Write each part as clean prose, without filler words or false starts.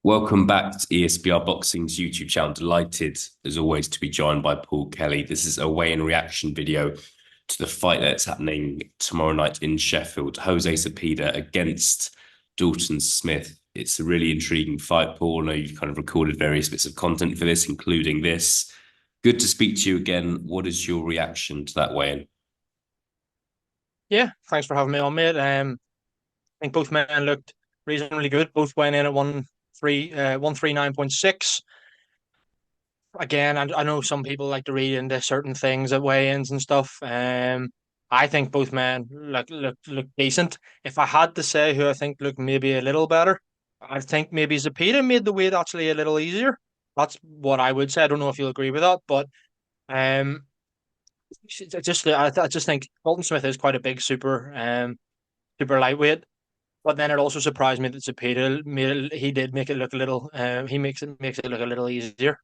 Welcome back to ESBR Boxing's YouTube channel. Delighted, as always, to be joined by Paul Kelly. This is a weigh-in reaction video to the fight that's happening tomorrow night in Sheffield. Jose Zepeda against Dalton Smith. It's a really intriguing fight, Paul. I know you've kind of recorded various bits of content for this, including this. Good to speak to you again. What is your reaction to that weigh-in? Yeah, thanks for having me on, mate. I think both men looked reasonably good. Both went in at 139.6. Again, I know some people like to read into certain things at weigh-ins and stuff. I think both men look decent. If I had to say who I think looked maybe a little better, I think maybe Zepeda made the weight actually a little easier. That's what I would say. I don't know if you'll agree with that, but um, I just think Dalton Smith is quite a big super lightweight. But then it also surprised me that Zepeda he did make it look a little he makes it look a little easier.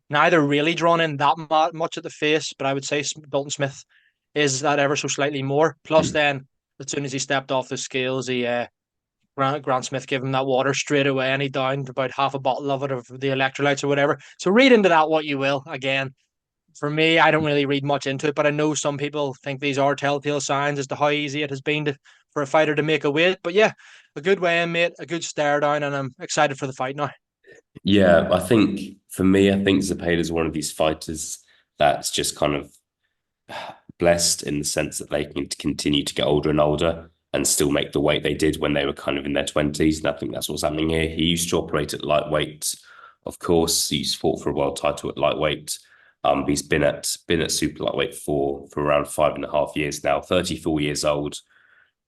Neither really drawn in that much at the face, but I would say Dalton Smith is that ever so slightly more. Plus, then as soon as he stepped off the scales, he Grant Smith gave him that water straight away, and he downed about half a bottle of it of the electrolytes or whatever. So read into that what you will. Again, for me, I don't really read much into it, but I know some people think these are telltale signs as to how easy it has been for a fighter to make a weight. But yeah, a good weigh in, mate, a good stare down, and I'm excited for the fight now. Yeah, I think for me, I think Zepeda is one of these fighters that's just kind of blessed in the sense that they can continue to get older and older and still make the weight they did when they were kind of in their 20s. And I think that's what's happening here. He used to operate at lightweight, of course. He's fought for a world title at lightweight. He's been at super lightweight for around 5.5 years now, 34 years old.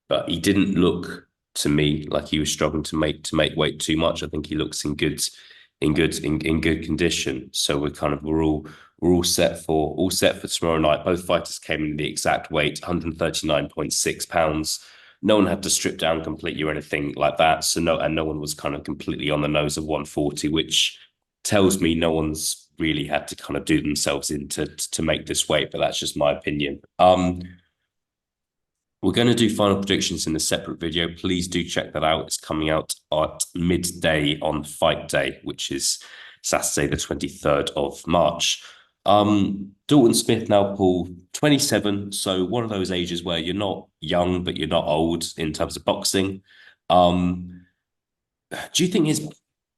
But he didn't look to me like he was struggling to make weight too much. I think he looks in good condition. So we're all set for tomorrow night. Both fighters came in the exact weight, 139.6 pounds. No one had to strip down completely or anything like that. So no one was kind of completely on the nose of 140, which tells me no one's really had to kind of do themselves in to make this weight, but that's just my opinion. We're going to do final predictions in a separate video. Please do check that out. It's coming out at midday on fight day, which is Saturday, the 23rd of March. Dalton Smith now, Paul, 27. So one of those ages where you're not young, but you're not old in terms of boxing. Um, do you think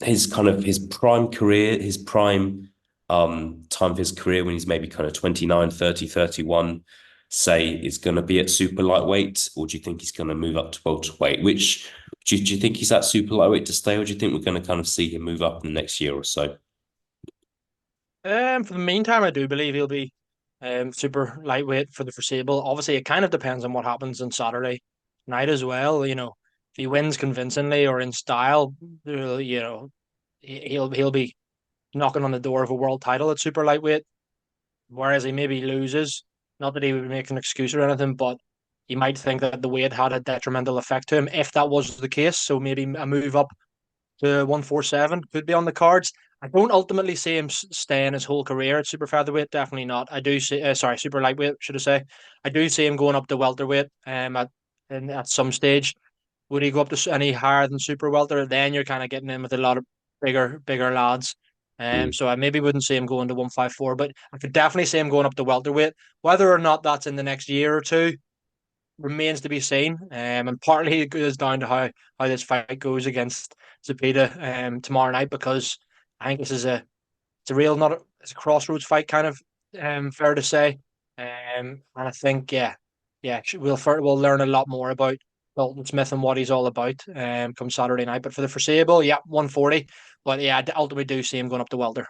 his kind of his prime career, his prime time of his career when he's maybe kind of 29, 30, 31, say is going to be at super lightweight, or do you think he's going to move up to welterweight? Which do you think he's at super lightweight to stay, or do you think we're going to kind of see him move up in the next year or so? For the meantime, I do believe he'll be super lightweight for the foreseeable. Obviously, it kind of depends on what happens on Saturday night as well. If he wins convincingly or in style, he'll be knocking on the door of a world title at super lightweight. Whereas he maybe loses, not that he would make an excuse or anything, but you might think that the weight had a detrimental effect to him if that was the case. So maybe a move up to 147 could be on the cards. I don't ultimately see him staying his whole career at super featherweight. Definitely not. I do see, sorry, super lightweight, should I say? I do see him going up to welterweight. At some stage, would he go up to any higher than super welter? Then you're kind of getting in with a lot of bigger lads. Mm. So I maybe wouldn't see him going to 154, but I could definitely see him going up to welterweight. Whether or not that's in the next year or two remains to be seen. And partly it goes down to how this fight goes against Zepeda tomorrow night, because I think this is it's a real not a, it's a crossroads fight, kind of fair to say. And I think we'll learn a lot more about Dalton Smith and what he's all about come Saturday night. But for the foreseeable, yeah, 140. But yeah, I ultimately do see him going up to welter.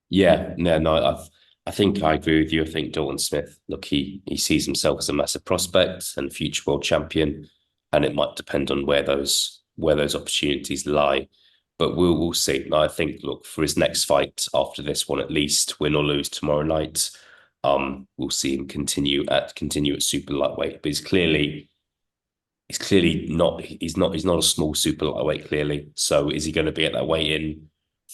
Yeah, no, I think I agree with you. I think Dalton Smith, look, he sees himself as a massive prospect and future world champion, and it might depend on where those opportunities lie. But we'll see. I think, look, for his next fight after this one, at least win or lose tomorrow night, we'll see him continue at super lightweight. But he's clearly not he's not a small super lightweight, clearly. So is he going to be at that weight in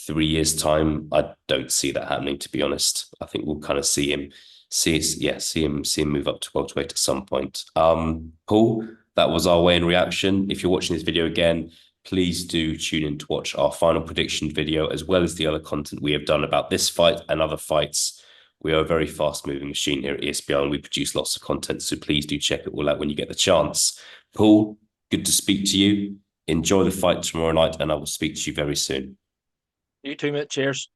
3 years' time? I don't see that happening, to be honest. I think we'll kind of see him move up to welterweight at some point. Paul, that was our weigh-in reaction. If you're watching this video again, please do tune in to watch our final prediction video, as well as the other content we have done about this fight and other fights. We are a very fast moving machine here at ESPN, and we produce lots of content. So please do check it all out when you get the chance. Paul, good to speak to you. Enjoy the fight tomorrow night, and I will speak to you very soon. You too, mate. Cheers.